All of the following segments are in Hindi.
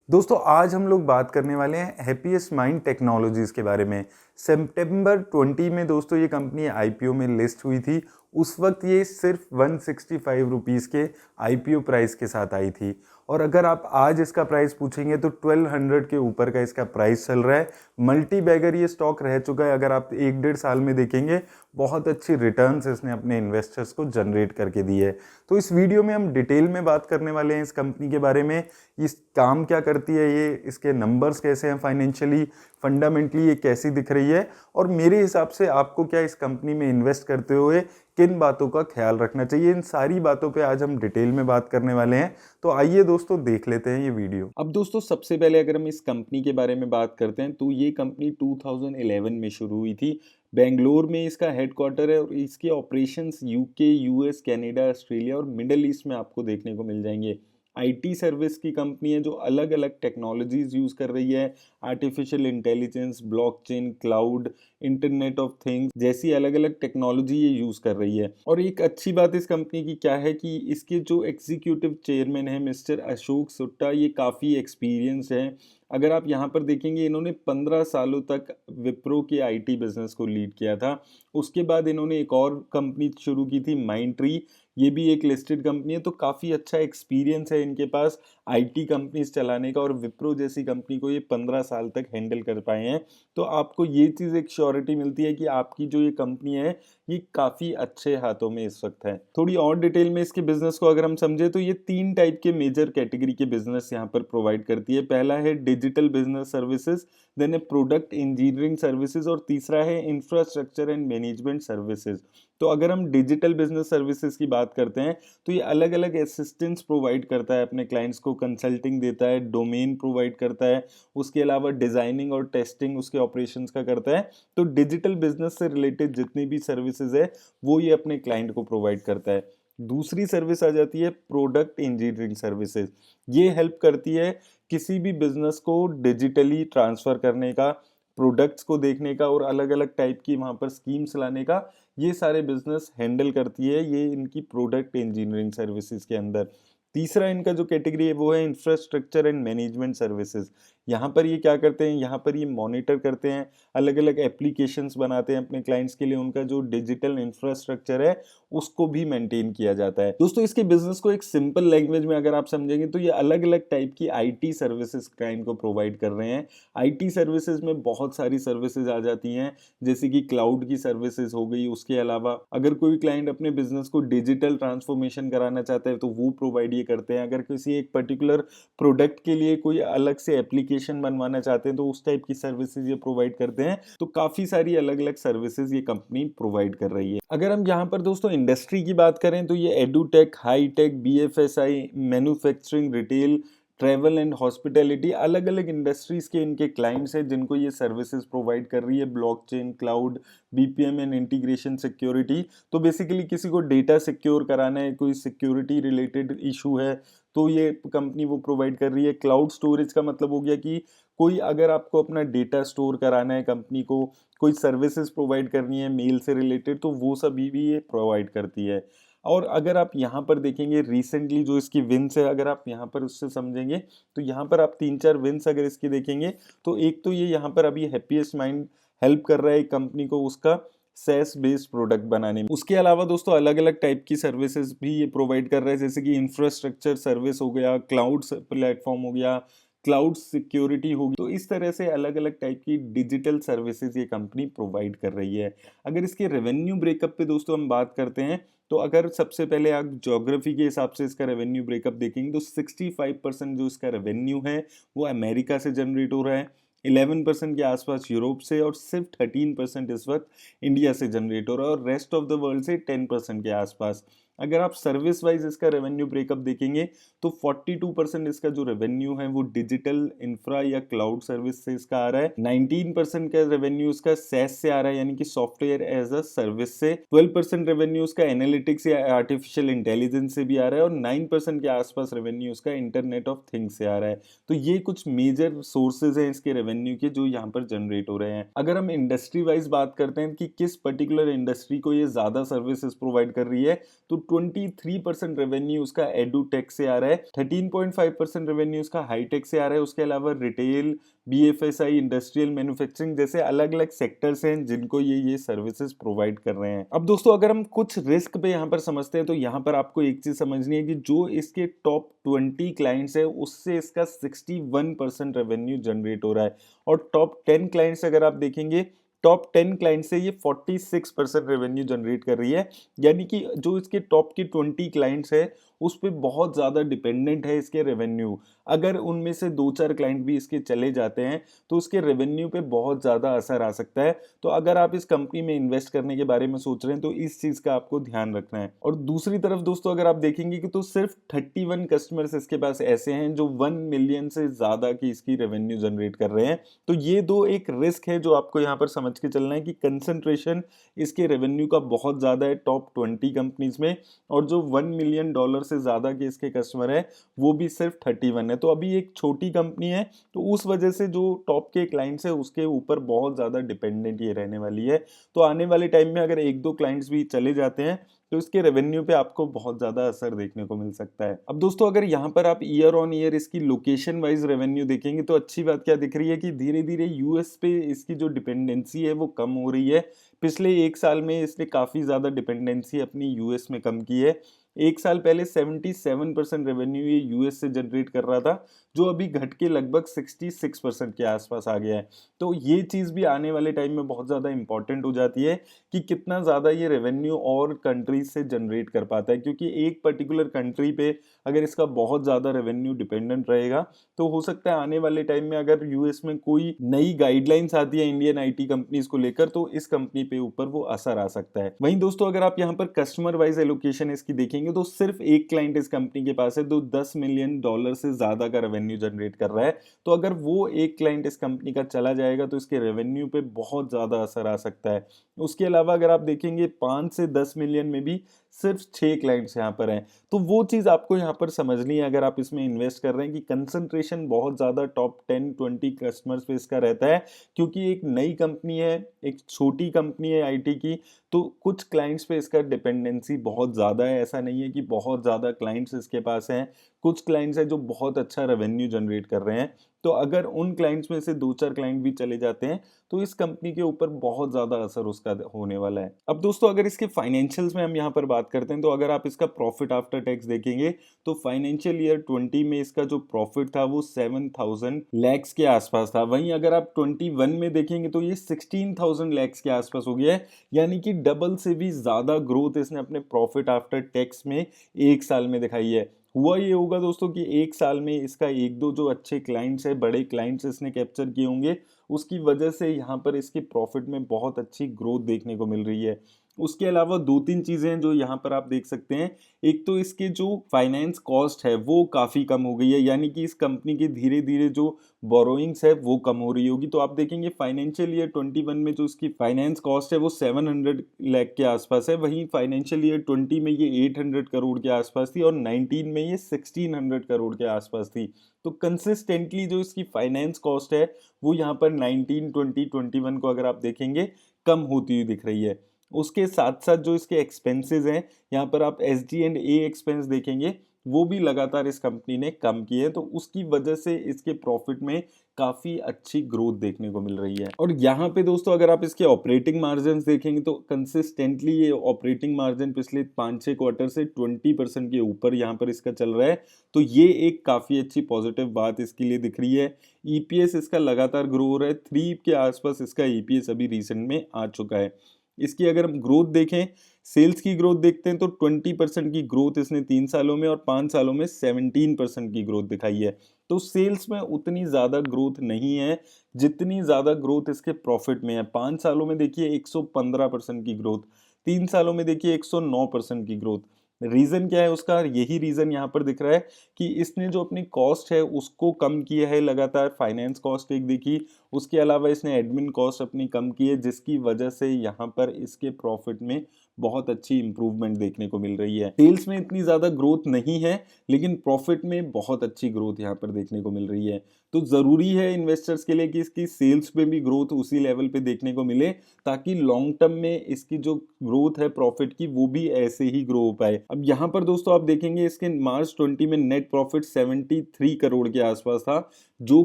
दोस्तों आज हम लोग बात करने वाले हैं हैप्पीएस्ट माइंड टेक्नोलॉजीज के बारे में। सितंबर 20 में दोस्तों ये कंपनी आईपीओ में लिस्ट हुई थी। उस वक्त ये सिर्फ 165 रुपीज़ के आईपीओ प्राइस के साथ आई थी और अगर आप आज इसका प्राइस पूछेंगे तो 1200 के ऊपर का इसका प्राइस चल रहा है। मल्टी बैगर ये स्टॉक रह चुका है। अगर आप 1-1.5 साल में देखेंगे बहुत अच्छी रिटर्न्स इसने अपने इन्वेस्टर्स को जनरेट करके दी है। तो इस वीडियो में हम डिटेल में बात करने वाले हैं इस कंपनी के बारे में। इस काम क्या करती है ये, इसके नंबर्स कैसे हैं, फाइनेंशियली फंडामेंटली ये कैसी दिख रही है और मेरे हिसाब से आपको क्या इस कंपनी में इन्वेस्ट करते हुए किन बातों का ख्याल रखना चाहिए, इन सारी बातों पे आज हम डिटेल में बात करने वाले हैं। तो आइए दोस्तों देख लेते हैं ये वीडियो। अब दोस्तों सबसे पहले अगर हम इस कंपनी के बारे में बात करते हैं तो ये कंपनी 2011 में शुरू हुई थी। बेंगलोर में इसका हेडक्वार्टर है और इसके operations UK, US, Canada, Australia और मिडल ईस्ट में आपको देखने को मिल जाएंगे। आईटी सर्विस की कंपनी है जो अलग अलग टेक्नोलॉजीज यूज़ कर रही है। Artificial intelligence, blockchain, cloud, internet of things जैसी अलग अलग टेक्नोलॉजी ये यूज़ कर रही है। और एक अच्छी बात इस कंपनी की क्या है कि इसके जो एग्जीक्यूटिव चेयरमैन है मिस्टर अशोक सुट्टा, ये काफ़ी एक्सपीरियंस है। अगर आप यहाँ पर देखेंगे इन्होंने 15 सालों तक विप्रो के आईटी बिजनेस को लीड किया था। उसके बाद इन्होंने एक और कंपनी शुरू की थी माइंडट्री, ये भी एक लिस्टेड कंपनी है। तो काफ़ी अच्छा एक्सपीरियंस है इनके पास आईटी कंपनीज चलाने का और विप्रो जैसी कंपनी को ये 15 साल तक हैंडल कर पाए हैं। तो आपको ये चीज़ एक श्योरिटी मिलती है कि आपकी जो ये कंपनी है ये काफ़ी अच्छे हाथों में इस वक्त है। थोड़ी और डिटेल में इसके बिजनेस को अगर हम समझे तो ये 3 टाइप के मेजर कैटेगरी के बिजनेस यहाँ पर प्रोवाइड करती है। पहला है डिजिटल बिजनेस सर्विसेज, देन है प्रोडक्ट इंजीनियरिंग सर्विसेज और तीसरा है इंफ्रास्ट्रक्चर एंड मैनेजमेंट सर्विसेज। तो अगर हम डिजिटल बिजनेस सर्विसेज की बात करते हैं तो ये अलग अलग असिस्टेंस प्रोवाइड करता है अपने क्लाइंट्स को, कंसल्टिंग देता है, डोमेन प्रोवाइड करता है, उसके अलावा डिजाइनिंग और टेस्टिंग उसके ऑपरेशंस का करता है। तो डिजिटल बिजनेस से रिलेटेड जितनी भी सर्विसेज है वो ये अपने क्लाइंट को प्रोवाइड करता है। दूसरी सर्विस आ जाती है प्रोडक्ट इंजीनियरिंग सर्विसेज। ये हेल्प करती है किसी भी बिजनेस को डिजिटली ट्रांसफर करने का, प्रोडक्ट्स को देखने का और अलग अलग टाइप की वहाँ पर स्कीम्स लाने का। ये सारे बिजनेस हैंडल करती है ये इनकी प्रोडक्ट इंजीनियरिंग सर्विसेज के अंदर। तीसरा इनका जो कैटेगरी है वो है इंफ्रास्ट्रक्चर एंड मैनेजमेंट सर्विसेज। यहाँ पर ये क्या करते हैं, यहाँ पर ये मॉनिटर करते हैं, अलग अलग एप्लीकेशंस बनाते हैं अपने क्लाइंट्स के लिए, उनका जो डिजिटल इंफ्रास्ट्रक्चर है उसको भी मेंटेन किया जाता है। दोस्तों इसके बिजनेस को एक सिंपल लैंग्वेज में अगर आप समझेंगे तो ये अलग अलग टाइप की आईटी सर्विसेज क्लाइंट को प्रोवाइड कर रहे हैं। आईटी सर्विसेज में बहुत सारी सर्विसेज आ जाती हैं जैसे कि क्लाउड की सर्विसेज हो गई। उसके अलावा अगर कोई क्लाइंट अपने बिजनेस को डिजिटल ट्रांसफॉर्मेशन कराना चाहता है तो वो प्रोवाइड ये करते हैं। अगर किसी एक पर्टिकुलर प्रोडक्ट के लिए कोई अलग से एप्लीकेशन बनवाना चाहते हैं तो उस टाइप की सर्विसेज ये प्रोवाइड करते हैं। तो काफी सारी अलग अलग सर्विसेज ये कंपनी प्रोवाइड कर रही है। अगर हम यहाँ पर दोस्तों इंडस्ट्री की बात करें तो ये edutech, hitech, BFSI, manufacturing, retail, travel and hospitality, अलग अलग इंडस्ट्रीज के इनके क्लाइंट्स हैं जिनको ये सर्विसेज प्रोवाइड कर रही है। Blockchain, cloud, BPM and integration security. तो बेसिकली किसी को डेटा सिक्योर कराना है, कोई सिक्योरिटी रिलेटेड इशू है तो ये कंपनी वो प्रोवाइड कर रही है। क्लाउड स्टोरेज का मतलब हो गया कि कोई अगर आपको अपना डेटा स्टोर कराना है, कंपनी को कोई सर्विसेज प्रोवाइड करनी है मेल से रिलेटेड, तो वो सभी भी ये प्रोवाइड करती है। और अगर आप यहाँ पर देखेंगे रिसेंटली जो इसकी विंस है, अगर आप यहाँ पर उससे समझेंगे तो यहाँ पर आप 3-4 विंस अगर इसकी देखेंगे तो एक तो ये यहाँ पर अभी हैप्पीएस्ट माइंड हेल्प कर रहा है कंपनी को उसका सेस बेस्ड प्रोडक्ट बनाने में। उसके अलावा दोस्तों अलग अलग टाइप की सर्विसेज भी ये प्रोवाइड कर रहा है जैसे कि इंफ्रास्ट्रक्चर सर्विस हो गया, क्लाउड प्लेटफॉर्म हो गया, क्लाउड सिक्योरिटी होगी। तो इस तरह से अलग अलग टाइप की डिजिटल सर्विसेज ये कंपनी प्रोवाइड कर रही है। अगर इसके रेवेन्यू ब्रेकअप पे दोस्तों हम बात करते हैं तो अगर सबसे पहले आप ज्योग्राफी के हिसाब से इसका रेवेन्यू ब्रेकअप देखेंगे तो 65% जो इसका रेवेन्यू है वो अमेरिका से जनरेट हो रहा है, 11% के आसपास यूरोप से और सिर्फ 13% इस वक्त इंडिया से जनरेट हो रहा है और रेस्ट ऑफ द वर्ल्ड से 10% के आसपास। अगर आप सर्विस वाइज इसका रेवेन्यू ब्रेकअप देखेंगे तो 42% इसका जो रेवेन्यू है वो डिजिटल इंफ्रा या क्लाउड सर्विस से इसका आ रहा है, 19% का रेवेन्यू इसका सेस से आ रहा है यानी कि सॉफ्टवेयर एज अ सर्विस से, 12% रेवेन्यू इसका एनालिटिक्स या आर्टिफिशियल इंटेलिजेंस से भी आ रहा है और 9% के आसपास रेवेन्यू इसका इंटरनेट ऑफ थिंग्स से आ रहा है। तो ये कुछ मेजर सोर्सेज हैं इसके रेवेन्यू के जो यहाँ पर जनरेट हो रहे हैं। अगर हम इंडस्ट्री वाइज बात करते हैं कि किस पर्टिकुलर इंडस्ट्री को ये ज्यादा सर्विसेज प्रोवाइड कर रही है तो 23% रेवेन्यू उसका एडुटेक से आ रहा है, 13.5% रेवेन्यू उसका हाईटेक से आ रहा है। उसके अलावा रिटेल, बीएफएसआई, इंडस्ट्रियल मैन्युफैक्चरिंग जैसे अलग अलग सेक्टर्स हैं जिनको ये सर्विसेज प्रोवाइड कर रहे हैं। अब दोस्तों अगर हम कुछ रिस्क पे यहाँ पर समझते हैं तो यहाँ पर आपको एक चीज समझनी है कि जो इसके टॉप 20 क्लाइंट्स है उससे इसका 61% रेवेन्यू जनरेट हो रहा है, और टॉप 10 क्लाइंट्स अगर आप देखेंगे, टॉप 10 क्लाइंट से ये 46% रेवेन्यू जनरेट कर रही है। यानी कि जो इसके टॉप की 20 क्लाइंट्स है उस पर बहुत ज़्यादा डिपेंडेंट है इसके रेवेन्यू। अगर उनमें से 2-4 क्लाइंट भी इसके चले जाते हैं तो उसके रेवेन्यू पे बहुत ज़्यादा असर आ सकता है। तो अगर आप इस कंपनी में इन्वेस्ट करने के बारे में सोच रहे हैं तो इस चीज़ का आपको ध्यान रखना है। और दूसरी तरफ दोस्तों अगर आप देखेंगे कि तो सिर्फ 31 कस्टमर्स इसके पास ऐसे हैं जो 1 मिलियन से ज़्यादा की इसकी रेवेन्यू जनरेट कर रहे हैं। तो ये दो एक रिस्क है जो आपको यहाँ पर समझ के चलना है कि कंसंट्रेशन इसके रेवेन्यू का बहुत ज़्यादा है टॉप 20 कंपनीज में, और जो $1 मिलियन से ज़्यादा के इसके कस्टमर है वो भी सिर्फ 31 है। तो अभी एक छोटी कंपनी है तो उस वजह से जो टॉप के क्लाइंट्स है उसके ऊपर बहुत ज़्यादा डिपेंडेंट ये रहने वाली है। तो आने वाले टाइम में अगर 1-2 क्लाइंट्स भी चले जाते हैं तो इसके रेवेन्यू पे आपको बहुत ज़्यादा असर देखने को मिल सकता है। अब दोस्तों अगर यहाँ पर आप ईयर ऑन ईयर इसकी लोकेशन वाइज रेवेन्यू देखेंगे तो अच्छी बात क्या दिख रही है कि धीरे धीरे यूएस पे इसकी जो डिपेंडेंसी है वो कम हो रही है। पिछले 1 साल में इसने काफ़ी ज़्यादा डिपेंडेंसी अपनी यूएस में कम की है। 1 साल पहले 77% रेवेन्यू ये यूएस से जनरेट कर रहा था, जो अभी घट के लगभग 66% के आसपास आ गया है। तो ये चीज़ भी आने वाले टाइम में बहुत ज़्यादा इंपॉर्टेंट हो जाती है कि कितना ज़्यादा ये रेवेन्यू और कंट्रीज से जनरेट कर पाता है, क्योंकि एक पर्टिकुलर कंट्री पे अगर इसका बहुत ज़्यादा रेवेन्यू डिपेंडेंट रहेगा तो हो सकता है आने वाले टाइम में अगर यूएस में कोई नई गाइडलाइंस आती है इंडियन आईटी कंपनीज को लेकर तो इस कंपनी पे ऊपर वो असर आ सकता है। वहीं दोस्तों अगर आप यहाँ पर कस्टमर वाइज एलोकेशन इसकी देखेंगे तो सिर्फ एक क्लाइंट इस कंपनी के पास है जो $10 मिलियन से ज्यादा का रेवेन्यू जनरेट कर रहा है। तो अगर वो एक क्लाइंट इस कंपनी का चला जाएगा तो इसके रेवेन्यू पे बहुत ज्यादा असर आ सकता है। उसके अलावा अगर आप देखेंगे 5 से 10 मिलियन में भी सिर्फ 6 क्लाइंट्स यहाँ पर हैं। तो वो चीज़ आपको यहाँ पर समझनी है अगर आप इसमें इन्वेस्ट कर रहे हैं कि कंसंट्रेशन बहुत ज़्यादा टॉप 10-20 कस्टमर्स पे इसका रहता है, क्योंकि एक नई कंपनी है, एक छोटी कंपनी है आईटी की, तो कुछ क्लाइंट्स पे इसका डिपेंडेंसी बहुत ज़्यादा है। ऐसा नहीं है कि बहुत ज़्यादा क्लाइंट्स इसके पास हैं, कुछ क्लाइंट्स हैं जो बहुत अच्छा रेवेन्यू जनरेट कर रहे हैं। तो अगर उन क्लाइंट्स में से 2-4 क्लाइंट भी चले जाते हैं तो इस कंपनी के ऊपर बहुत ज़्यादा असर उसका होने वाला है। अब दोस्तों अगर इसके फाइनेंशियल्स में हम यहाँ पर बात करते हैं तो अगर आप इसका प्रॉफिट आफ्टर टैक्स देखेंगे तो फाइनेंशियल ईयर 20 में इसका जो प्रॉफिट था वो 7,000 लैक्स के आसपास था। वहीं अगर आप 21 में देखेंगे तो ये 16,000 लैक्स के आसपास हो गया है, यानी कि डबल से भी ज़्यादा ग्रोथ इसने अपने प्रॉफिट आफ्टर टैक्स में 1 साल में दिखाई है। हुआ ये होगा दोस्तों कि 1 साल में इसका 1-2 जो अच्छे क्लाइंट्स है, बड़े क्लाइंट्स इसने कैप्चर किए होंगे, उसकी वजह से यहाँ पर इसके प्रॉफिट में बहुत अच्छी ग्रोथ देखने को मिल रही है। उसके अलावा 2-3 चीज़ें हैं जो यहाँ पर आप देख सकते हैं। एक तो इसके जो फाइनेंस कॉस्ट है वो काफ़ी कम हो गई है, यानी कि इस कंपनी की धीरे धीरे जो बोरोइंग्स है वो कम हो रही होगी। तो आप देखेंगे फाइनेंशियल ईयर 21 में जो इसकी फाइनेंस कॉस्ट है वो 700 लाख के आसपास है, वहीं फाइनेंशियल ईयर 20 में ये 800 करोड़ के आसपास थी और 19 में ये 1600 करोड़ के आसपास थी। तो कंसिस्टेंटली जो इसकी फाइनेंस कॉस्ट है वो यहाँ पर 19, 20, 21 को अगर आप देखेंगे कम होती हुई दिख रही है। उसके साथ साथ जो इसके एक्सपेंसेस हैं, यहाँ पर आप SG&A एक्सपेंस देखेंगे वो भी लगातार इस कंपनी ने कम किए हैं, तो उसकी वजह से इसके प्रॉफिट में काफ़ी अच्छी ग्रोथ देखने को मिल रही है। और यहाँ पे दोस्तों अगर आप इसके ऑपरेटिंग मार्जिन देखेंगे तो कंसिस्टेंटली ये ऑपरेटिंग मार्जिन पिछले 5-6 क्वार्टर से 20% के ऊपर यहाँ पर इसका चल रहा है। तो ये एक काफ़ी अच्छी पॉजिटिव बात इसके लिए दिख रही है। EPS इसका लगातार ग्रो हो रहा है, 3 के आसपास इसका EPS अभी रिसेंट में आ चुका है। इसकी अगर हम ग्रोथ देखें, सेल्स की ग्रोथ देखते हैं तो 20% की ग्रोथ इसने 3 सालों में और 5 सालों में 17% की ग्रोथ दिखाई है। तो सेल्स में उतनी ज़्यादा ग्रोथ नहीं है जितनी ज़्यादा ग्रोथ इसके प्रॉफिट में है। 5 सालों में देखिए 115% की ग्रोथ, 3 सालों में देखिए 109% की ग्रोथ। रीज़न क्या है उसका? यही रीज़न यहाँ पर दिख रहा है कि इसने जो अपनी कॉस्ट है उसको कम किया है लगातार। फाइनेंस कॉस्ट एक देखी, उसके अलावा इसने एडमिन कॉस्ट अपनी कम की है, जिसकी वजह से यहाँ पर इसके प्रॉफिट में बहुत अच्छी इंप्रूवमेंट देखने को मिल रही है। सेल्स में इतनी ज़्यादा ग्रोथ नहीं है, लेकिन प्रॉफिट में बहुत अच्छी ग्रोथ यहाँ पर देखने को मिल रही है। तो ज़रूरी है इन्वेस्टर्स के लिए कि इसकी सेल्स में भी ग्रोथ उसी लेवल पे देखने को मिले, ताकि लॉन्ग टर्म में इसकी जो ग्रोथ है प्रॉफिट की वो भी ऐसे ही ग्रो हो पाए। अब यहाँ पर दोस्तों आप देखेंगे इसके मार्च 20 में नेट प्रॉफिट 73 करोड़ के आसपास था, जो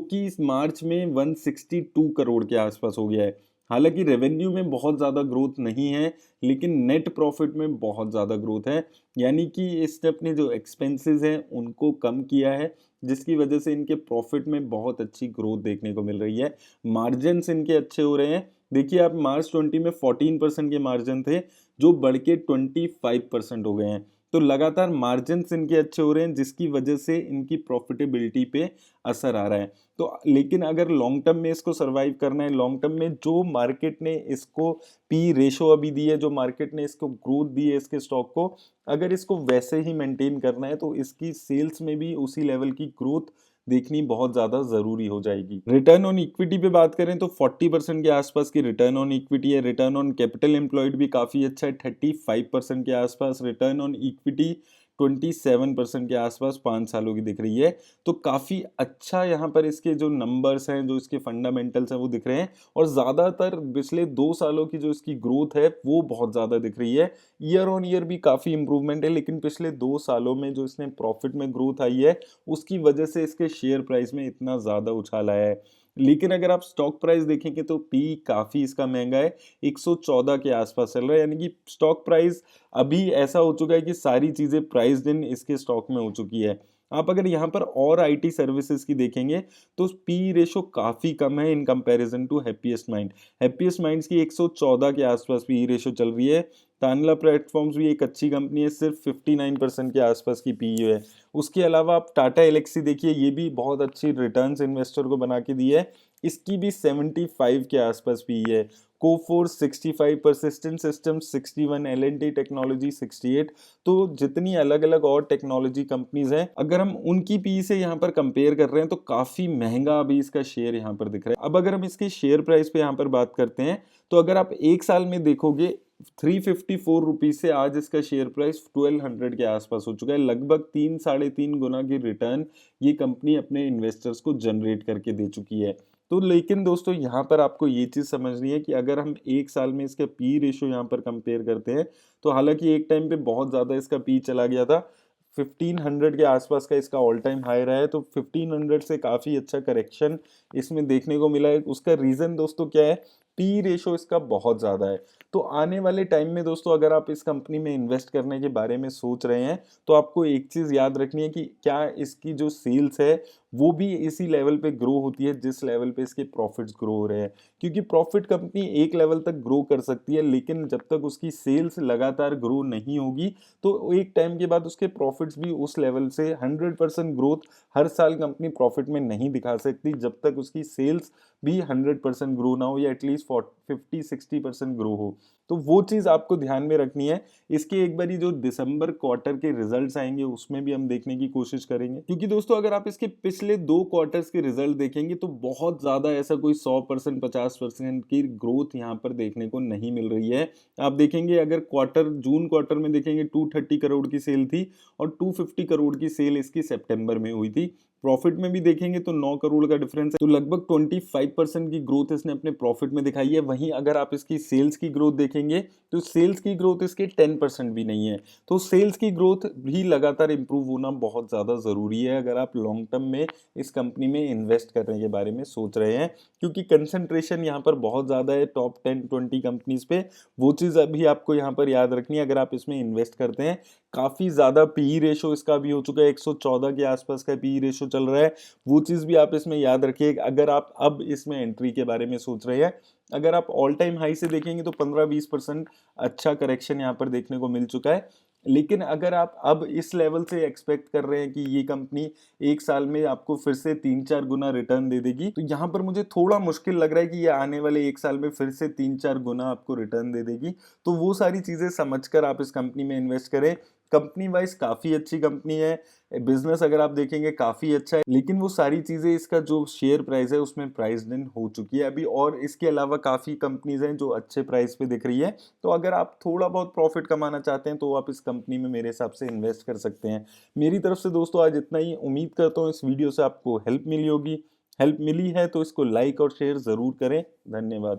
कि इस मार्च में 162 करोड़ के आसपास हो गया है। हालांकि रेवेन्यू में बहुत ज़्यादा ग्रोथ नहीं है, लेकिन नेट प्रॉफिट में बहुत ज़्यादा ग्रोथ है। यानी कि इसने अपने जो एक्सपेंसेस हैं उनको कम किया है, जिसकी वजह से इनके प्रॉफिट में बहुत अच्छी ग्रोथ देखने को मिल रही है। मार्जिन्स इनके अच्छे हो रहे हैं। देखिए आप मार्च 20 में 14% के मार्जिन थे, जो बढ़ के 25% हो गए हैं। तो लगातार मार्जिन्स इनके अच्छे हो रहे हैं, जिसकी वजह से इनकी प्रॉफिटेबिलिटी पे असर आ रहा है। तो लेकिन अगर लॉन्ग टर्म में इसको सरवाइव करना है, लॉन्ग टर्म में जो मार्केट ने इसको पी रेशो अभी दी है, जो मार्केट ने इसको ग्रोथ दी है इसके स्टॉक को, अगर इसको वैसे ही मेंटेन करना है तो इसकी सेल्स में भी उसी लेवल की ग्रोथ देखनी बहुत ज़्यादा ज़रूरी हो जाएगी। रिटर्न ऑन इक्विटी पे बात करें तो 40% के आसपास की रिटर्न ऑन इक्विटी है। रिटर्न ऑन कैपिटल एम्प्लॉयड भी काफ़ी अच्छा है, 35% के आसपास। रिटर्न ऑन इक्विटी 27% के आसपास 5 सालों की दिख रही है। तो काफ़ी अच्छा यहाँ पर इसके जो नंबर्स हैं, जो इसके फंडामेंटल्स हैं वो दिख रहे हैं, और ज़्यादातर पिछले 2 सालों की जो इसकी ग्रोथ है वो बहुत ज़्यादा दिख रही है। ईयर ऑन ईयर भी काफ़ी इंप्रूवमेंट है, लेकिन पिछले 2 सालों में जो इसने प्रॉफिट में ग्रोथ आई है उसकी वजह से इसके शेयर प्राइस में इतना ज़्यादा उछाल आया है। लेकिन अगर आप स्टॉक प्राइस देखेंगे तो पी काफ़ी इसका महंगा है, 114 के आसपास चल रहा है। यानी कि स्टॉक प्राइस अभी ऐसा हो चुका है कि सारी चीज़ें प्राइस्ड इन इसके स्टॉक में हो चुकी है। आप अगर यहाँ पर और आईटी सर्विसेज की देखेंगे तो पी रेशो काफ़ी कम है in comparison to Happiest Mind. Happiest Minds की 114 के आसपास पी रेशो चल रही है। तानला प्लेटफॉर्म्स भी एक अच्छी कंपनी है, सिर्फ 59% के आसपास की पी है। उसके अलावा आप टाटा एलेक्सी देखिए, ये भी बहुत अच्छी रिटर्न्स इन्वेस्टर को बना के दी है, इसकी भी 75 के आसपास पी है। कोफोर्स 65, परसिस्टेंट सिस्टम्स 61, एल&टी टेक्नोलॉजी 68। तो जितनी अलग अलग और टेक्नोलॉजी कंपनीज हैं, अगर हम उनकी पी से यहाँ पर कंपेयर कर रहे हैं तो काफ़ी महंगा अभी इसका शेयर यहाँ पर दिख रहा है। अब अगर हम इसके शेयर प्राइस पे यहाँ पर बात करते हैं तो अगर आप एक साल में देखोगे 354 रुपीज से आज इसका शेयर प्राइस 1200 के आसपास हो चुका है। लगभग 3-3.5 गुना की रिटर्न ये कंपनी अपने इन्वेस्टर्स को जनरेट करके दे चुकी है। तो लेकिन दोस्तों यहाँ पर आपको ये चीज़ समझनी है कि अगर हम एक साल में इसका पी रेशो यहाँ पर कंपेयर करते हैं तो हालांकि एक टाइम पे बहुत ज़्यादा इसका पी चला गया था, 1500 के आसपास का इसका ऑल टाइम हाई रहा है। तो 1500 से काफ़ी अच्छा करेक्शन इसमें देखने को मिला है। उसका रीज़न दोस्तों क्या है, पी रेशो इसका बहुत ज़्यादा है। तो आने वाले टाइम में दोस्तों अगर आप इस कंपनी में इन्वेस्ट करने के बारे में सोच रहे हैं तो आपको एक चीज़ याद रखनी है कि क्या इसकी जो सेल्स है वो भी इसी लेवल पे ग्रो होती है जिस लेवल पे इसके प्रॉफिट्स ग्रो हो रहे हैं। क्योंकि प्रॉफिट कंपनी एक लेवल तक ग्रो कर सकती है, लेकिन जब तक उसकी सेल्स लगातार ग्रो नहीं होगी तो एक टाइम के बाद उसके प्रॉफिट्स भी उस लेवल से 100% ग्रोथ हर साल कंपनी प्रॉफिट में नहीं दिखा सकती, जब तक उसकी सेल्स भी 100% ग्रो ना हो या एटलीस्ट 50-60% ग्रो हो। तो वो चीज़ आपको ध्यान में रखनी है। इसके एक बारी जो दिसंबर क्वार्टर के रिजल्ट्स आएंगे उसमें भी हम देखने की कोशिश करेंगे, क्योंकि दोस्तों अगर आप इसके पिछले 2 क्वार्टर्स के रिजल्ट देखेंगे तो बहुत ज़्यादा ऐसा कोई 100% 50% की ग्रोथ यहाँ पर देखने को नहीं मिल रही है। आप देखेंगे अगर जून क्वार्टर में देखेंगे 230 करोड़ की सेल थी और 250 करोड़ की सेल इसकी सितंबर में हुई थी। प्रॉफिट में भी देखेंगे तो 9 करोड़ का डिफरेंस है। तो लगभग 25% की ग्रोथ इसने अपने प्रॉफिट में दिखाई है। वहीं अगर आप इसकी सेल्स की ग्रोथ देखेंगे तो सेल्स की ग्रोथ इसके 10% भी नहीं है। तो सेल्स की ग्रोथ भी लगातार इंप्रूव होना बहुत ज़्यादा ज़रूरी है अगर आप लॉन्ग टर्म में इस कंपनी में इन्वेस्ट करने के बारे में सोच रहे हैं, क्योंकि कंसंट्रेशन यहाँ पर बहुत ज़्यादा है टॉप 10-20 कंपनीज पे। वो चीज़ अभी आपको यहाँ पर याद रखनी है अगर आप इसमें इन्वेस्ट करते हैं। काफ़ी ज़्यादा पी रेशो इसका भी हो चुका है, 114 के आसपास का पी रेशो चल रहा है। वो चीज़ भी आप इसमें याद रखिए अगर आप अब इसमें एंट्री के बारे में सोच रहे हैं। अगर आप ऑल टाइम हाई से देखेंगे तो 15-20% अच्छा करेक्शन यहाँ पर देखने को मिल चुका है। लेकिन अगर आप अब इस लेवल से एक्सपेक्ट कर रहे हैं कि ये कंपनी एक साल में आपको फिर से 3-4 गुना रिटर्न दे देगी, तो यहाँ पर मुझे थोड़ा मुश्किल लग रहा है कि ये आने वाले एक साल में फिर से 3-4 गुना आपको रिटर्न दे देगी। तो वो सारी चीज़ें समझकर आप इस कंपनी में इन्वेस्ट करें। कंपनी वाइज काफ़ी अच्छी कंपनी है, बिजनेस अगर आप देखेंगे काफ़ी अच्छा है, लेकिन वो सारी चीज़ें इसका जो शेयर प्राइस है उसमें प्राइस दिन हो चुकी है अभी, और इसके अलावा काफ़ी कंपनीज हैं जो अच्छे प्राइस पे दिख रही है। तो अगर आप थोड़ा बहुत प्रॉफिट कमाना चाहते हैं तो आप इस कंपनी में मेरे हिसाब से इन्वेस्ट कर सकते हैं। मेरी तरफ से दोस्तों आज इतना ही। उम्मीद करता हूँ इस वीडियो से आपको हेल्प मिली होगी। हेल्प मिली है तो इसको लाइक और शेयर ज़रूर करें। धन्यवाद।